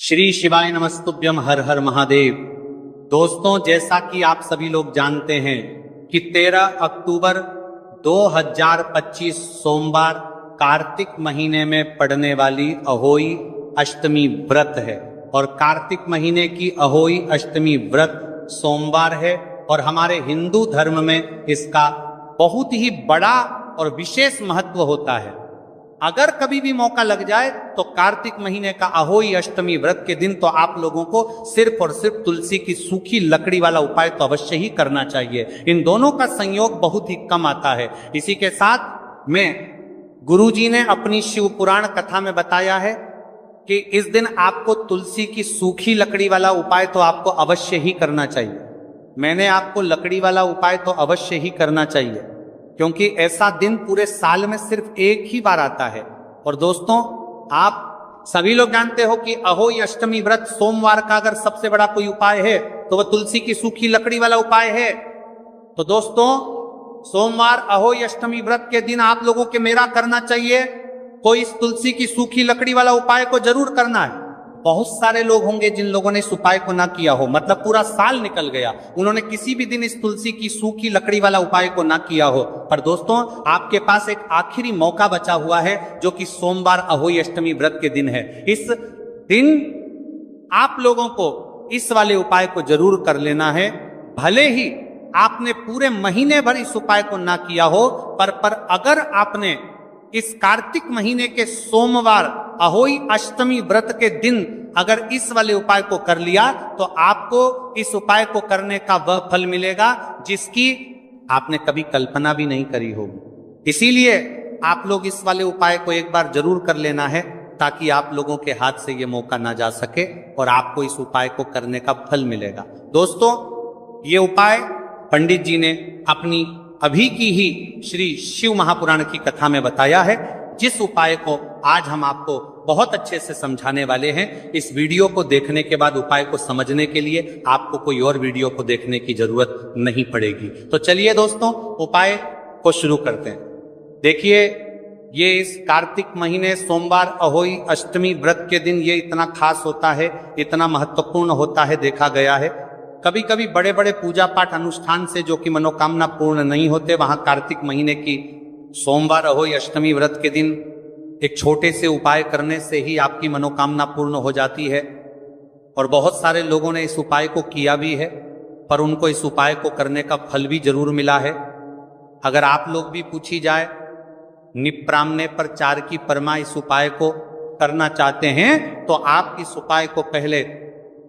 श्री शिवाय नमस्तुभ्यम, हर हर महादेव। दोस्तों, जैसा कि आप सभी लोग जानते हैं कि 13 अक्टूबर 2025 सोमवार कार्तिक महीने में पड़ने वाली अहोई अष्टमी व्रत है और कार्तिक महीने की अहोई अष्टमी व्रत सोमवार है और हमारे हिंदू धर्म में इसका बहुत ही बड़ा और विशेष महत्व होता है। अगर कभी भी मौका लग जाए तो कार्तिक महीने का अहोई अष्टमी व्रत के दिन तो आप लोगों को सिर्फ और सिर्फ तुलसी की सूखी लकड़ी वाला उपाय तो अवश्य ही करना चाहिए। इन दोनों का संयोग बहुत ही कम आता है। इसी के साथ में गुरुजी ने अपनी शिव पुराण कथा में बताया है कि इस दिन आपको तुलसी की सूखी लकड़ी वाला उपाय तो आपको अवश्य ही करना चाहिए। मैंने आपको लकड़ी वाला उपाय तो अवश्य ही करना चाहिए, क्योंकि ऐसा दिन पूरे साल में सिर्फ एक ही बार आता है। और दोस्तों, आप सभी लोग जानते हो कि अहोई अष्टमी व्रत सोमवार का अगर सबसे बड़ा कोई उपाय है तो वह तुलसी की सूखी लकड़ी वाला उपाय है। तो दोस्तों, सोमवार अहोई अष्टमी व्रत के दिन आप लोगों के मेरा करना चाहिए, कोई इस तुलसी की सूखी लकड़ी वाला उपाय को जरूर करना है। बहुत सारे लोग होंगे जिन लोगों ने इस उपाय को ना किया हो, मतलब पूरा साल निकल गया, उन्होंने किसी भी दिन इस तुलसी की सूखी लकड़ी वाला उपाय को ना किया हो। पर दोस्तों, आपके पास एक आखिरी मौका बचा हुआ है, जो कि सोमवार अहोई अष्टमी व्रत के दिन है। इस दिन आप लोगों को इस वाले उपाय को जरूर कर लेना है। भले ही आपने पूरे महीने भर इस उपाय को ना किया हो, पर अगर आपने इस कार्तिक महीने के सोमवार अहोई अष्टमी व्रत के दिन अगर इस वाले उपाय को कर लिया तो आपको इस उपाय को करने का वह फल मिलेगा जिसकी आपने कभी कल्पना भी नहीं करी होगी। इसीलिए आप लोग इस वाले उपाय को एक बार जरूर कर लेना है, ताकि आप लोगों के हाथ से ये मौका ना जा सके और आपको इस उपाय को करने का फल मिलेगा। दोस्तों, ये उपाय पंडित जी ने अपनी अभी की ही श्री शिव महापुराण की कथा में बताया है, जिस उपाय को आज हम आपको बहुत अच्छे से समझाने वाले हैं। इस वीडियो को देखने के बाद उपाय को समझने के लिए आपको कोई और वीडियो को देखने की जरूरत नहीं पड़ेगी। तो चलिए दोस्तों, उपाय को शुरू करते हैं। देखिए, ये इस कार्तिक महीने सोमवार अहोई अष्टमी व्रत के दिन ये इतना खास होता है, इतना महत्वपूर्ण होता है, देखा गया है। कभी कभी बड़े बड़े पूजा पाठ अनुष्ठान से जो कि मनोकामना पूर्ण नहीं होते, वहां कार्तिक महीने की सोमवार अहोई अष्टमी व्रत के दिन एक छोटे से उपाय करने से ही आपकी मनोकामना पूर्ण हो जाती है। और बहुत सारे लोगों ने इस उपाय को किया भी है, पर उनको इस उपाय को करने का फल भी जरूर मिला है। अगर आप लोग भी पूछी जाए, निप्रामने पर चार की परमा इस उपाय को करना चाहते हैं, तो आप इस उपाय को पहले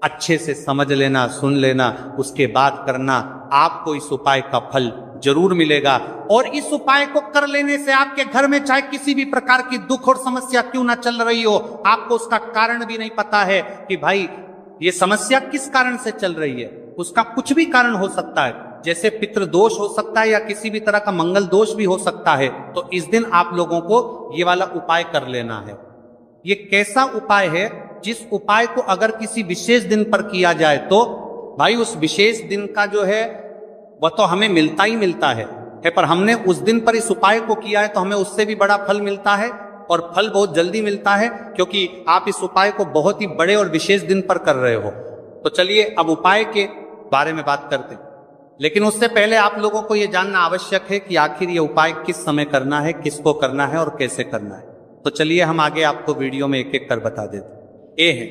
अच्छे से समझ लेना, सुन लेना, उसके बाद करना। आपको इस उपाय का फल जरूर मिलेगा। और इस उपाय को कर लेने से आपके घर में चाहे किसी भी प्रकार की दुख और समस्या क्यों ना चल रही हो, आपको उसका कारण भी नहीं पता है कि भाई ये समस्या किस कारण से चल रही है। उसका कुछ भी कारण हो सकता है, जैसे पितृदोष हो सकता है या किसी भी तरह का मंगल दोष भी हो सकता है। तो इस दिन आप लोगों को ये वाला उपाय कर लेना है। ये कैसा उपाय है? जिस उपाय को अगर किसी विशेष दिन पर किया जाए तो भाई उस विशेष दिन का जो है वह तो हमें मिलता ही मिलता है, पर हमने उस दिन पर इस उपाय को किया है तो हमें उससे भी बड़ा फल मिलता है, और फल बहुत जल्दी मिलता है, क्योंकि आप इस उपाय को बहुत ही बड़े और विशेष दिन पर कर रहे हो। तो चलिए अब उपाय के बारे में बात करते हैं। लेकिन उससे पहले आप लोगों को यह जानना आवश्यक है कि आखिर ये उपाय किस समय करना है, किसको करना है और कैसे करना है। तो चलिए हम आगे आपको वीडियो में एक एक कर बता देते हैं। ये है,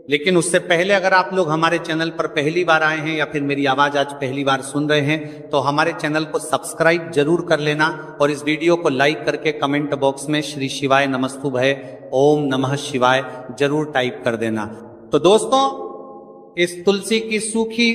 लेकिन उससे पहले अगर आप लोग हमारे चैनल पर पहली बार आए हैं या फिर मेरी आवाज आज पहली बार सुन रहे हैं, तो हमारे चैनल को सब्सक्राइब जरूर कर लेना और इस वीडियो को लाइक करके कमेंट बॉक्स में श्री शिवाय नमस्तुभ्ये ओम नमः शिवाय जरूर टाइप कर देना। तो दोस्तों, इस तुलसी की सूखी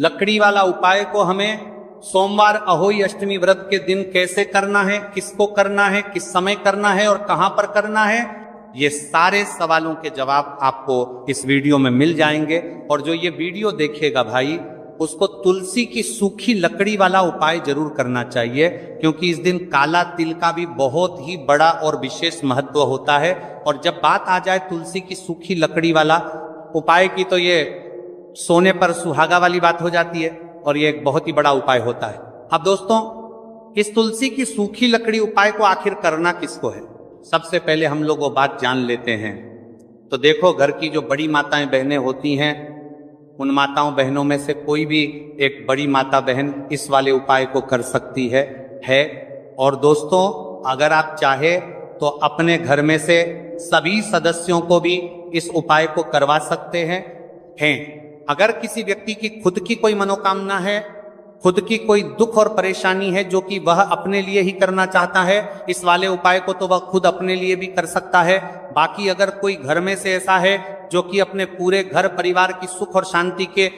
लकड़ी वाला उपाय को हमें सोमवार अहोई अष्टमी व्रत के दिन कैसे करना है, किसको करना है, किस समय करना है और कहां पर करना है, ये सारे सवालों के जवाब आपको इस वीडियो में मिल जाएंगे। और जो ये वीडियो देखेगा भाई, उसको तुलसी की सूखी लकड़ी वाला उपाय जरूर करना चाहिए, क्योंकि इस दिन काला तिल का भी बहुत ही बड़ा और विशेष महत्व होता है। और जब बात आ जाए तुलसी की सूखी लकड़ी वाला उपाय की, तो ये सोने पर सुहागा वाली बात हो जाती है और ये एक बहुत ही बड़ा उपाय होता है। अब दोस्तों, इस तुलसी की सूखी लकड़ी उपाय को आखिर करना किसको है? सबसे पहले हम लोग वो बात जान लेते हैं तो देखो, घर की जो बड़ी माताएं बहनें होती हैं, उन माताओं बहनों में से कोई भी एक बड़ी माता बहन इस वाले उपाय को कर सकती है। और दोस्तों, अगर आप चाहे तो अपने घर में से सभी सदस्यों को भी इस उपाय को करवा सकते हैं। अगर किसी व्यक्ति की खुद की कोई मनोकामना है, खुद की कोई दुख और परेशानी है जो कि वह अपने लिए ही करना चाहता है, इस वाले उपाय को तो वह खुद अपने लिए भी कर सकता है। बाकी अगर कोई घर में से ऐसा है जो कि अपने पूरे घर परिवार की सुख और शांति के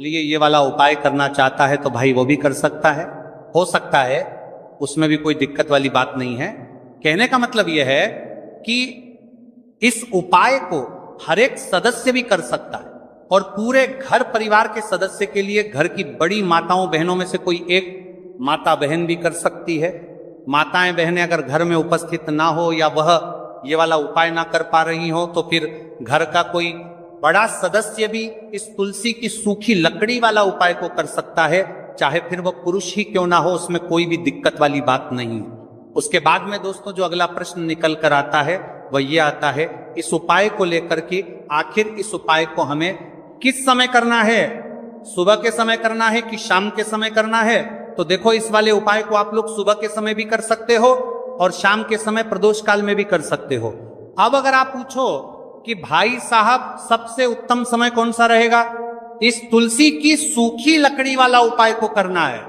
लिए ये वाला उपाय करना चाहता है, तो भाई वो भी कर सकता है, हो सकता है, उसमें भी कोई दिक्कत वाली बात नहीं है। कहने का मतलब यह है कि इस उपाय को हर एक सदस्य भी कर सकता है और पूरे घर परिवार के सदस्य के लिए घर की बड़ी माताओं बहनों में से कोई एक माता बहन भी कर सकती है। माताएं बहनें अगर घर में उपस्थित ना हो या वह ये वाला उपाय ना कर पा रही हो, तो फिर घर का कोई बड़ा सदस्य भी इस तुलसी की सूखी लकड़ी वाला उपाय को कर सकता है, चाहे फिर वह पुरुष ही क्यों ना हो, उसमें कोई भी दिक्कत वाली बात नहीं है। उसके बाद में दोस्तों जो अगला प्रश्न निकल कर आता है वह ये आता है इस उपाय को लेकर कि आखिर इस उपाय को हमें किस समय करना है, सुबह के समय करना है कि शाम के समय करना है। तो देखो, इस वाले उपाय को आप लोग सुबह के समय भी कर सकते हो और शाम के समय प्रदोष काल में भी कर सकते हो। अब अगर आप पूछो कि भाई साहब सबसे उत्तम समय कौन सा रहेगा, इस तुलसी की सूखी लकड़ी वाला उपाय को करना है,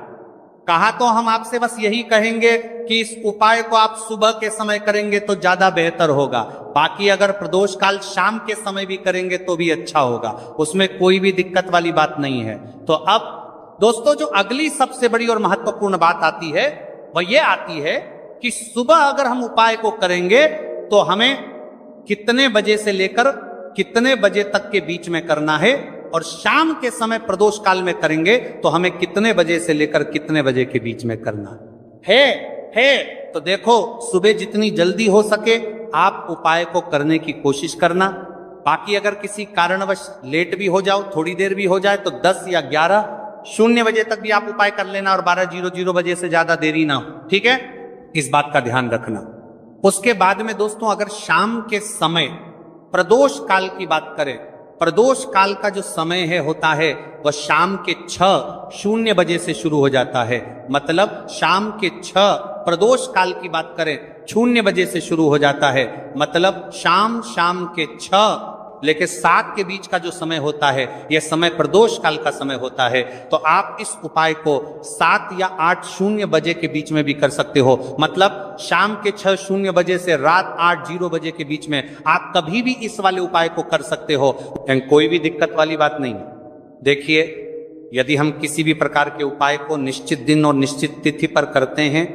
कहा तो हम आपसे बस यही कहेंगे कि इस उपाय को आप सुबह के समय करेंगे तो ज्यादा बेहतर होगा। बाकी अगर प्रदोष काल शाम के समय भी करेंगे तो भी अच्छा होगा, उसमें कोई भी दिक्कत वाली बात नहीं है। तो अब दोस्तों जो अगली सबसे बड़ी और महत्वपूर्ण बात आती है वह यह आती है कि सुबह अगर हम उपाय को करेंगे तो हमें कितने बजे से लेकर कितने बजे तक के बीच में करना है, और शाम के समय प्रदोष काल में करेंगे तो हमें कितने बजे से लेकर कितने बजे के बीच में करना है। तो देखो, सुबह जितनी जल्दी हो सके आप उपाय को करने की कोशिश करना। बाकी अगर किसी कारणवश लेट भी हो जाओ, थोड़ी देर भी हो जाए, तो 10 या 11:00 बजे तक भी आप उपाय कर लेना और 12:00 बजे से ज्यादा देरी ना हो, ठीक है, इस बात का ध्यान रखना। उसके बाद में दोस्तों अगर शाम के समय प्रदोष काल की बात करें, प्रदोष काल का जो समय है होता है वह शाम के 6:00 बजे से शुरू हो जाता है। मतलब शाम के 6 प्रदोष काल की बात करें 0 बजे से शुरू हो जाता है। मतलब शाम के 6 लेके 7 के बीच का जो समय होता है यह समय प्रदोष काल का समय होता है। तो आप इस उपाय को 7 या 8:00 बजे के बीच में भी कर सकते हो। मतलब शाम के 6:00 बजे से रात 8:00 बजे के बीच में आप कभी भी इस वाले उपाय को कर सकते हो, कोई भी दिक्कत वाली बात नहीं। देखिए, यदि हम किसी भी प्रकार के उपाय को निश्चित दिन और निश्चित तिथि पर करते हैं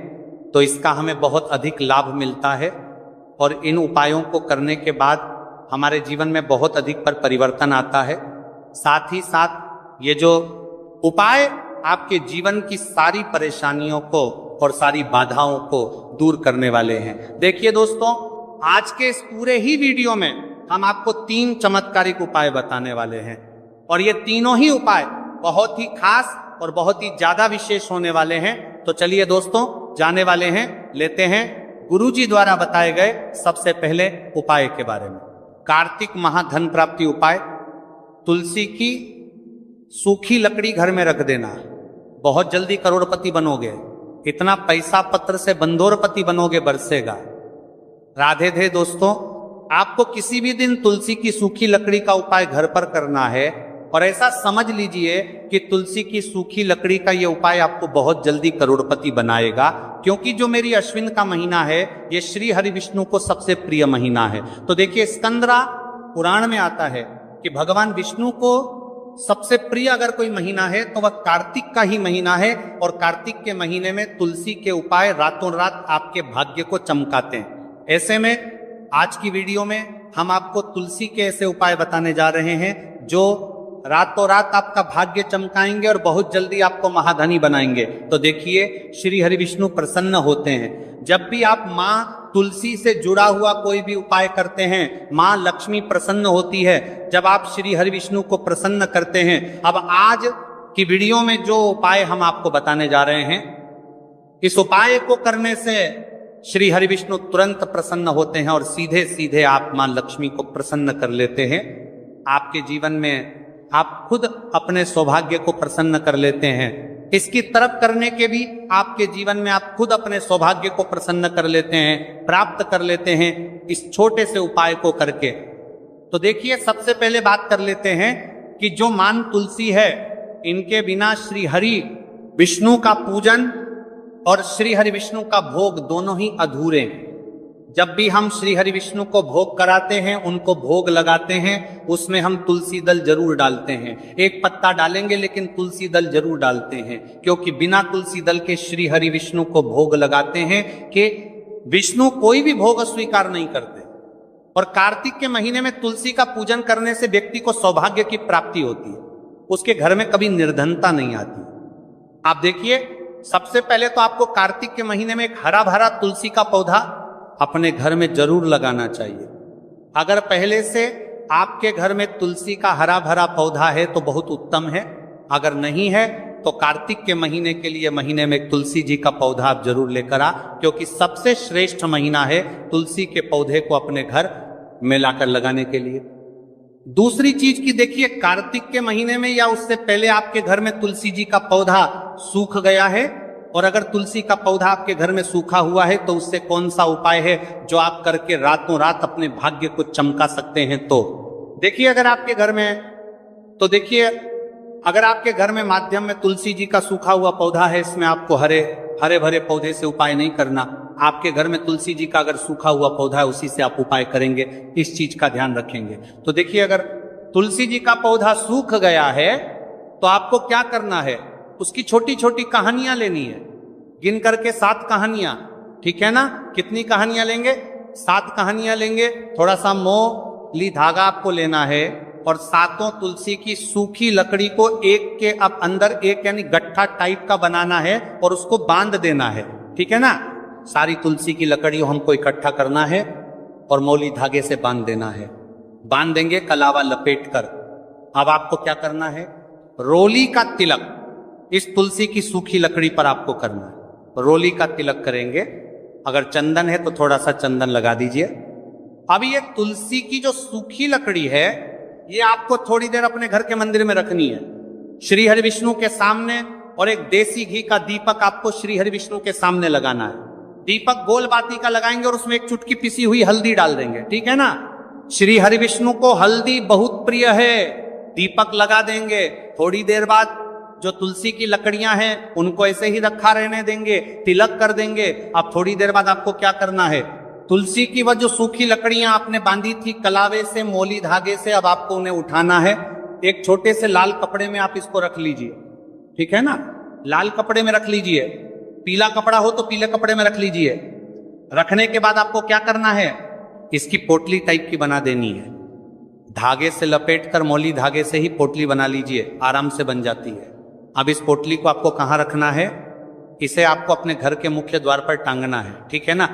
तो इसका हमें बहुत अधिक लाभ मिलता है और इन उपायों को करने के बाद हमारे जीवन में बहुत अधिक पर परिवर्तन आता है। साथ ही साथ ये जो उपाय आपके जीवन की सारी परेशानियों को और सारी बाधाओं को दूर करने वाले हैं। देखिए दोस्तों, आज के इस पूरे ही वीडियो में हम आपको 3 चमत्कारिक उपाय बताने वाले हैं और ये तीनों ही उपाय बहुत ही खास और बहुत ही ज्यादा विशेष होने वाले हैं। तो चलिए दोस्तों, जाने वाले हैं, लेते हैं गुरुजी द्वारा बताए गए सबसे पहले उपाय के बारे में। कार्तिक महाधन प्राप्ति उपाय, तुलसी की सूखी लकड़ी घर में रख देना, बहुत जल्दी करोड़पति बनोगे, इतना पैसा पत्र से बंदोरपति बनोगे, बरसेगा। राधे थे दोस्तों, आपको किसी भी दिन तुलसी की सूखी लकड़ी का उपाय घर पर करना है और ऐसा समझ लीजिए कि तुलसी की सूखी लकड़ी का ये उपाय आपको बहुत जल्दी करोड़पति बनाएगा, क्योंकि जो मेरी अश्विन का महीना है ये श्री हरि विष्णु को सबसे प्रिय महीना है। तो देखिए, स्कंदरा पुराण में आता है कि भगवान विष्णु को सबसे प्रिय अगर कोई महीना है तो वह कार्तिक का ही महीना है, और कार्तिक के महीने में तुलसी के उपाय रातों रात आपके भाग्य को चमकाते हैं। ऐसे में आज की वीडियो में हम आपको तुलसी के ऐसे उपाय बताने जा रहे हैं जो रातों रात आपका भाग्य चमकाएंगे और बहुत जल्दी आपको महाधनी बनाएंगे। तो देखिए, श्री हरि विष्णु प्रसन्न होते हैं जब भी आप माँ तुलसी से जुड़ा हुआ कोई भी उपाय करते हैं। माँ लक्ष्मी प्रसन्न होती है जब आप श्री हरि विष्णु को प्रसन्न करते हैं। अब आज की वीडियो में जो उपाय हम आपको बताने जा रहे हैं, इस उपाय को करने से श्री हरि विष्णु तुरंत प्रसन्न होते हैं और सीधे सीधे आप मां लक्ष्मी को प्रसन्न कर लेते हैं। आपके जीवन में आप खुद अपने सौभाग्य को प्रसन्न कर लेते हैं। इसकी तरफ करने के भी आपके जीवन में आप खुद अपने सौभाग्य को प्रसन्न कर लेते हैं, प्राप्त कर लेते हैं इस छोटे से उपाय को करके। तो देखिए, सबसे पहले बात कर लेते हैं कि जो मान तुलसी है, इनके बिना श्री हरि विष्णु का पूजन और श्री हरि विष्णु का भोग दोनों ही अधूरे हैं। जब भी हम श्री हरि विष्णु को भोग कराते हैं, उनको भोग लगाते हैं, उसमें हम तुलसी दल जरूर डालते हैं। एक पत्ता डालेंगे लेकिन तुलसी दल जरूर डालते हैं, क्योंकि बिना तुलसी दल के श्री हरि विष्णु को भोग लगाते हैं कि विष्णु कोई भी भोग अस्वीकार नहीं करते। और कार्तिक के महीने में तुलसी का पूजन करने से व्यक्ति को सौभाग्य की प्राप्ति होती है, उसके घर में कभी निर्धनता नहीं आती। आप देखिए, सबसे पहले तो आपको कार्तिक के महीने में एक हरा भरा तुलसी का पौधा अपने घर में जरूर लगाना चाहिए। अगर पहले से आपके घर में तुलसी का हरा भरा पौधा है तो बहुत उत्तम है, अगर नहीं है तो कार्तिक के महीने के लिए महीने में तुलसी जी का पौधा आप जरूर लेकर आ, क्योंकि सबसे श्रेष्ठ महीना है तुलसी के पौधे को अपने घर में लाकर लगाने के लिए। दूसरी चीज की देखिए, कार्तिक के महीने में या उससे पहले आपके घर में तुलसी जी का पौधा सूख गया है, और अगर तुलसी का पौधा आपके घर में सूखा हुआ है तो उससे कौन सा उपाय है जो आप करके रातों रात अपने भाग्य को चमका सकते हैं। तो देखिए, अगर आपके घर में अगर आपके घर में माध्यम में तुलसी जी का सूखा हुआ पौधा है, इसमें आपको हरे भरे पौधे से उपाय नहीं करना। आपके घर में तुलसी जी का अगर सूखा हुआ पौधा है, उसी से आप उपाय करेंगे, इस चीज का ध्यान रखेंगे। तो देखिए, अगर तुलसी जी का पौधा सूख गया है तो आपको क्या करना है, उसकी छोटी छोटी कहानियां लेनी है, गिन करके 7 कहानियां, ठीक है ना। कितनी कहानियां लेंगे? 7 कहानियां लेंगे। थोड़ा सा मोली धागा आपको लेना है और 7 तुलसी की सूखी लकड़ी को एक के अब अंदर एक यानी गट्ठा टाइप का बनाना है और उसको बांध देना है, ठीक है ना। सारी तुलसी की लकड़ियों हमको इकट्ठा करना है और मौली धागे से बांध देना है। बांध देंगे कलावा लपेट कर। अब आपको क्या करना है, रोली का तिलक इस तुलसी की सूखी लकड़ी पर आपको करना है। रोली का तिलक करेंगे। अगर चंदन है तो थोड़ा सा चंदन लगा दीजिए। अब ये तुलसी की जो सूखी लकड़ी है, ये आपको थोड़ी देर अपने घर के मंदिर में रखनी है, श्री हरि विष्णु के सामने। और एक देसी घी का दीपक आपको श्री हरि विष्णु के सामने लगाना है। दीपक गोल बाती का लगाएंगे और उसमें एक चुटकी पिसी हुई हल्दी डाल देंगे, ठीक है ना। श्री हरि विष्णु को हल्दी बहुत प्रिय है। दीपक लगा देंगे। थोड़ी देर बाद जो तुलसी की लकड़ियां हैं उनको ऐसे ही रखा रहने देंगे, तिलक कर देंगे। अब थोड़ी देर बाद आपको क्या करना है, तुलसी की वह जो सूखी लकड़ियां आपने बांधी थी कलावे से, मोली धागे से, अब आपको उन्हें उठाना है। एक छोटे से लाल कपड़े में आप इसको रख लीजिए, ठीक है ना। लाल कपड़े में रख लीजिए, पीला कपड़ा हो तो पीले कपड़े में रख लीजिए। रखने के बाद आपको क्या करना है, इसकी पोटली टाइप की बना देनी है। धागे से लपेटकर मोली धागे से ही पोटली बना लीजिए, आराम से बन जाती है। अब इस पोटली को आपको कहाँ रखना है, इसे आपको अपने घर के मुख्य द्वार पर टांगना है, ठीक है ना।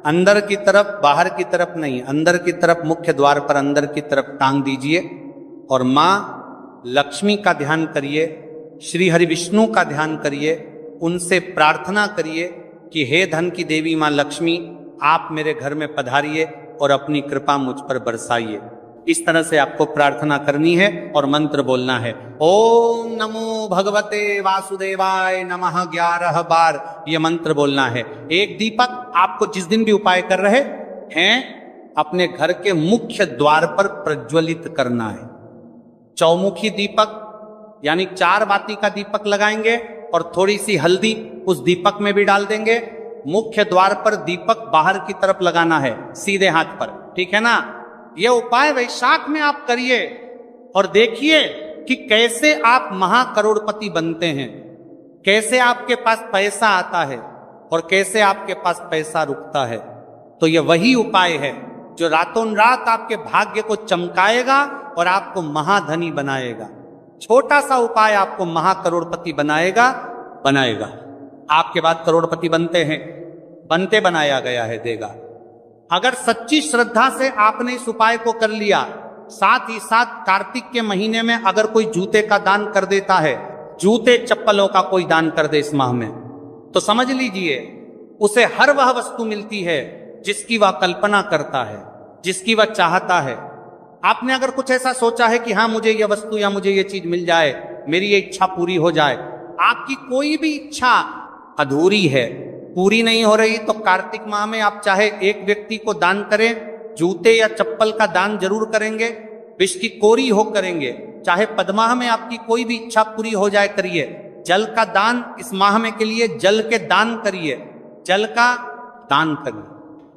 अंदर की तरफ, बाहर की तरफ नहीं, अंदर की तरफ मुख्य द्वार पर अंदर की तरफ टांग दीजिए। और माँ लक्ष्मी का ध्यान करिए, श्री हरि विष्णु का ध्यान करिए, उनसे प्रार्थना करिए कि हे धन की देवी माँ लक्ष्मी, आप मेरे घर में पधारिए और अपनी कृपा मुझ पर बरसाइए। इस तरह से आपको प्रार्थना करनी है और मंत्र बोलना है। ओम नमो भगवते वासुदेवाय नमः 11 बार ये मंत्र बोलना है। एक दीपक आपको जिस दिन भी उपाय कर रहे हैं अपने घर के मुख्य द्वार पर प्रज्वलित करना है। चौमुखी दीपक यानी 4 बाती का दीपक लगाएंगे और थोड़ी सी हल्दी उस दीपक में भी डाल देंगे। मुख्य द्वार पर दीपक बाहर की तरफ लगाना है, सीधे हाथ पर, ठीक है ना। यह उपाय वैशाख में आप करिए और देखिए कि कैसे आप महाकरोड़पति बनते हैं, कैसे आपके पास पैसा आता है और कैसे आपके पास पैसा रुकता है। तो यह वही उपाय है जो रातों रात आपके भाग्य को चमकाएगा और आपको महाधनी बनाएगा। छोटा सा उपाय आपको महाकरोड़पति बनाएगा। आपके बाद करोड़पति बनते हैं, बनते बनाया गया है, देगा। अगर सच्ची श्रद्धा से आपने इस उपाय को कर लिया, साथ ही साथ कार्तिक के महीने में अगर कोई जूते का दान कर देता है, जूते चप्पलों का कोई दान कर दे इस माह में, तो समझ लीजिए उसे हर वह वस्तु मिलती है जिसकी वह कल्पना करता है, जिसकी वह चाहता है। आपने अगर कुछ ऐसा सोचा है कि हाँ मुझे यह वस्तु या मुझे यह चीज मिल जाए, मेरी ये इच्छा पूरी हो जाए, आपकी कोई भी इच्छा अधूरी है, पूरी नहीं हो रही, तो कार्तिक माह में आप चाहे एक व्यक्ति को दान करें, जूते या चप्पल का दान जरूर करेंगे, विष की कोरी हो करेंगे, चाहे पद्माह में आपकी कोई भी इच्छा पूरी हो जाए करिए। जल का दान इस माह में के लिए जल के दान करिए, जल का दान करिए,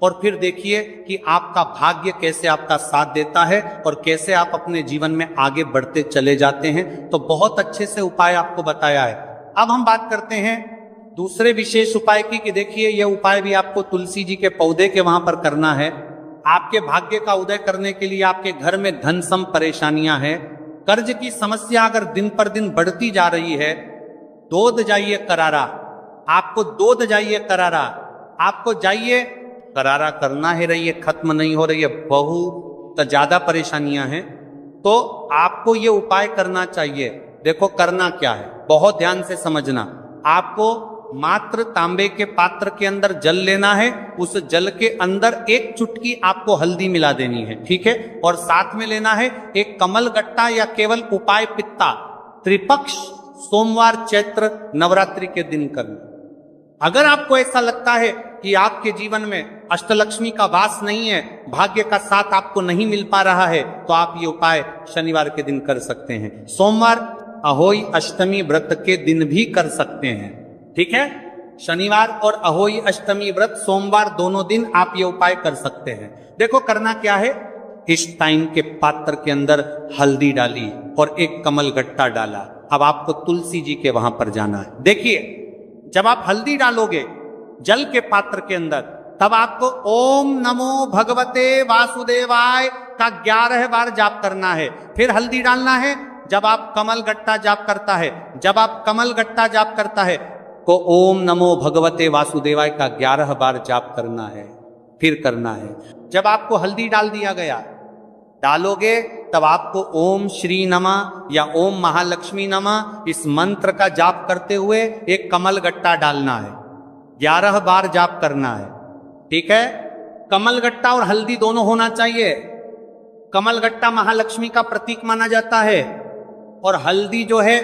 और फिर देखिए कि आपका भाग्य कैसे आपका साथ देता है और कैसे आप अपने जीवन में आगे बढ़ते चले जाते हैं। तो बहुत अच्छे से उपाय आपको बताया है। अब हम बात करते हैं दूसरे विशेष उपाय की, कि देखिए यह उपाय भी आपको तुलसी जी के पौधे के वहां पर करना है। आपके भाग्य का उदय करने के लिए आपके घर में धन सम परेशानियां हैं, कर्ज की समस्या अगर दिन पर दिन बढ़ती जा रही है, दूध जाइए करारा, आपको दूध जाइए करारा, आपको जाइए करारा करना है, रही है खत्म नहीं हो रही है, बहुत ज्यादा परेशानियां हैं, तो आपको ये उपाय करना चाहिए। देखो करना क्या है, बहुत ध्यान से समझना। आपको मात्र तांबे के पात्र के अंदर जल लेना है, उस जल के अंदर एक चुटकी आपको हल्दी मिला देनी है, ठीक है, और साथ में लेना है एक कमल गट्टा या केवल उपाय पित्ता, त्रिपक्ष सोमवार चैत्र नवरात्रि के दिन करना। अगर आपको ऐसा लगता है कि आपके जीवन में अष्टलक्ष्मी का वास नहीं है, भाग्य का साथ आपको नहीं मिल पा रहा है, तो आप ये उपाय शनिवार के दिन कर सकते हैं। सोमवार अहोई अष्टमी व्रत के दिन भी कर सकते हैं, ठीक है। शनिवार और अहोई अष्टमी व्रत सोमवार दोनों दिन आप ये उपाय कर सकते हैं। देखो करना क्या है, इस टाइम के पात्र के अंदर हल्दी डाली और एक कमल गट्टा डाला। अब आपको तुलसी जी के वहां पर जाना है। देखिए जब आप हल्दी डालोगे जल के पात्र के अंदर, तब आपको ओम नमो भगवते वासुदेवाय का 11 बार जाप करना है। फिर हल्दी डालना है जब आप कमल गट्टा जाप करता है, जब आप कमल गट्टा जाप करता है को ओम नमो भगवते वासुदेवाय का 11 बार जाप करना है, फिर करना है। जब आपको हल्दी डाल दिया गया, डालोगे, तब आपको ओम श्री नमः या ओम महालक्ष्मी नमः इस मंत्र का जाप करते हुए एक कमल गट्टा डालना है, 11 बार जाप करना है, ठीक है। कमल गट्टा और हल्दी दोनों होना चाहिए। कमल गट्टा महालक्ष्मी का प्रतीक माना जाता है, और हल्दी जो है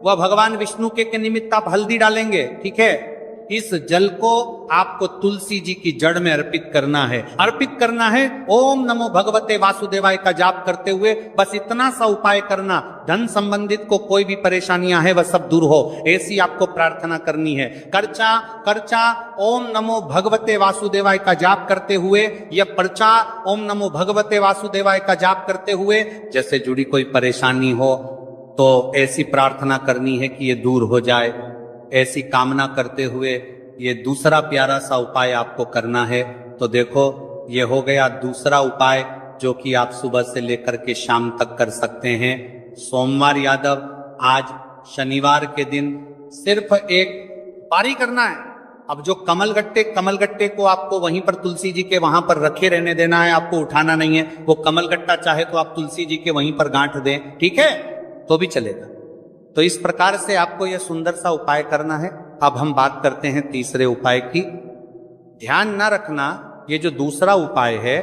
वह भगवान विष्णु के निमित्त आप हल्दी डालेंगे, ठीक है। इस जल को आपको तुलसी जी की जड़ में अर्पित करना है, अर्पित करना है। ओम नमो भगवते वासुदेवाय का जाप करते हुए बस इतना सा उपाय करना, धन संबंधित को कोई भी परेशानियां है वह सब दूर हो, ऐसी आपको प्रार्थना करनी है। कर्चा कर्चा ओम नमो भगवते वासुदेवाय का जाप करते हुए, या पर्चा ओम नमो भगवते वासुदेवाय का जाप करते हुए जैसे जुड़ी कोई परेशानी हो तो ऐसी प्रार्थना करनी है कि ये दूर हो जाए। ऐसी कामना करते हुए ये दूसरा प्यारा सा उपाय आपको करना है। तो देखो ये हो गया दूसरा उपाय, जो कि आप सुबह से लेकर के शाम तक कर सकते हैं। सोमवार यादव आज शनिवार के दिन सिर्फ एक पारी करना है। अब जो कमल गट्टे को आपको वहीं पर तुलसी जी के वहां पर रखे रहने देना है, आपको उठाना नहीं है। वो कमल गट्टा चाहे तो आप तुलसी जी के वहीं पर गांठ दें, ठीक है, तो भी चलेगा। तो इस प्रकार से आपको यह सुंदर सा उपाय करना है। अब हम बात करते हैं तीसरे उपाय की। ध्यान ना रखना, ये जो दूसरा उपाय है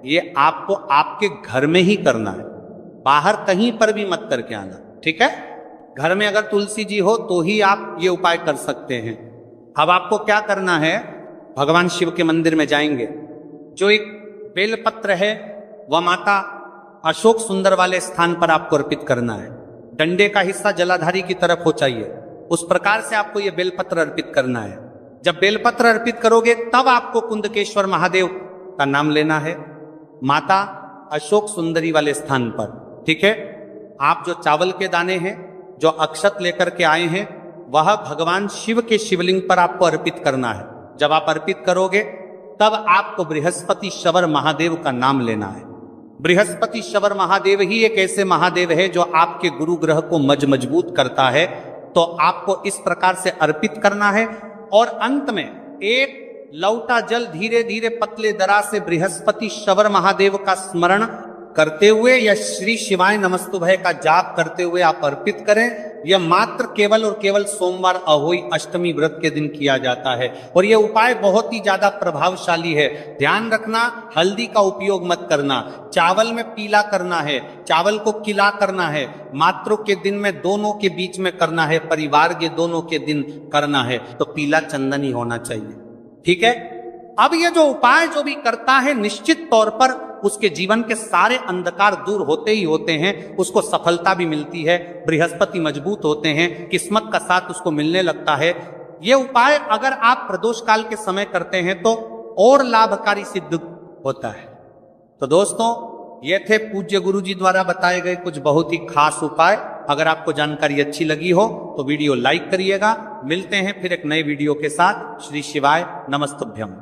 ये आपको आपके घर में ही करना है, बाहर कहीं पर भी मत करके आना, ठीक है। घर में अगर तुलसी जी हो तो ही आप ये उपाय कर सकते हैं। अब आपको क्या करना है, भगवान शिव के मंदिर में जाएंगे, जो एक बेलपत्र है वह माता अशोक सुंदर वाले स्थान पर आपको अर्पित करना है। डंडे का हिस्सा जलाधारी की तरफ हो चाहिए, उस प्रकार से आपको यह बेलपत्र अर्पित करना है। जब बेलपत्र अर्पित करोगे तब आपको कुंदकेश्वर महादेव का नाम लेना है, माता अशोक सुंदरी वाले स्थान पर, ठीक है। आप जो चावल के दाने हैं, जो अक्षत लेकर के आए हैं, वह भगवान शिव के शिवलिंग पर आपको अर्पित करना है। जब आप अर्पित करोगे तब आपको बृहस्पति शवर महादेव का नाम लेना है। बृहस्पति शवर महादेव ही एक ऐसे महादेव है जो आपके गुरु ग्रह को मजबूत करता है। तो आपको इस प्रकार से अर्पित करना है, और अंत में एक लौटा जल धीरे धीरे पतले दरा से बृहस्पति शवर महादेव का स्मरण करते हुए या श्री शिवाय नमस्तुभय का जाप करते हुए आप अर्पित करें। यह मात्र केवल और केवल सोमवार अहोई अष्टमी व्रत के दिन किया जाता है और यह उपाय बहुत ही ज्यादा प्रभावशाली है। ध्यान रखना, हल्दी का उपयोग मत करना, चावल में पीला करना है, चावल को किला करना है, मातरों के दिन में दोनों के बीच में करना है, परिवार के दोनों के दिन करना है, तो पीला चंदन ही होना चाहिए। ठीक है। अब ये जो उपाय जो भी करता है, निश्चित तौर पर उसके जीवन के सारे अंधकार दूर होते ही होते हैं, उसको सफलता भी मिलती है, बृहस्पति मजबूत होते हैं, किस्मत का साथ उसको मिलने लगता है। ये उपाय अगर आप प्रदोष काल के समय करते हैं तो और लाभकारी सिद्ध होता है। तो दोस्तों, ये थे पूज्य गुरु जी द्वारा बताए गए कुछ बहुत ही खास उपाय। अगर आपको जानकारी अच्छी लगी हो तो वीडियो लाइक करिएगा। मिलते हैं फिर एक नए वीडियो के साथ। श्री शिवाय नमस्तुभ्यम।